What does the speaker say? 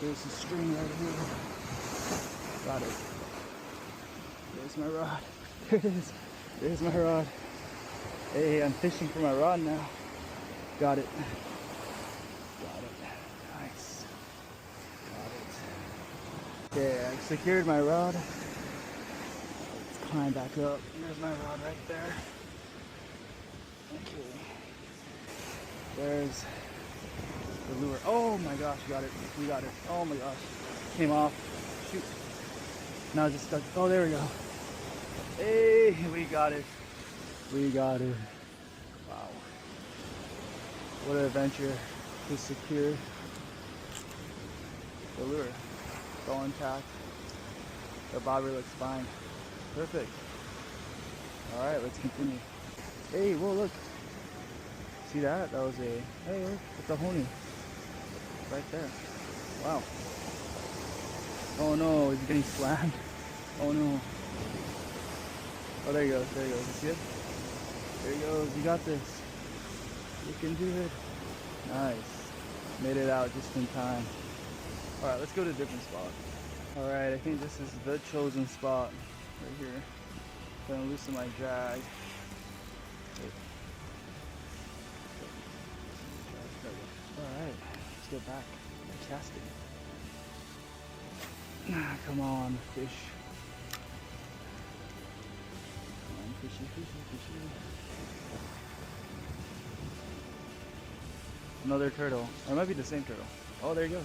There's a string right here. Got it. There's my rod. There it is. There's my rod. Hey, I'm fishing for my rod now. Got it. Got it. Nice. Got it. Okay, I secured my rod. Let's climb back up. There's my rod right there. Okay. There's the lure. Oh my gosh, got it. We got it. Oh my gosh. Came off. Shoot. Now it's just stuck. Oh, there we go. Hey, we got it. We got it. Wow. What an adventure to secure the lure. It's all intact. The bobber looks fine. Perfect. Alright, let's continue. Hey, whoa, look. See that? That was a... Hey, look. It's a honey. Right there. Wow. Oh no, is he getting slammed? Oh no. Oh, there he goes. There he goes. You see it? There he goes. You got this. You can do it. Nice. Made it out just in time. Alright, let's go to a different spot. Alright, I think this is the chosen spot. Right here. Gonna loosen my drag. Alright, let's get back. Casting. Come on, fish. Come on, fishy, fishy, fishy. Another turtle. Or it might be the same turtle. Oh, there he goes.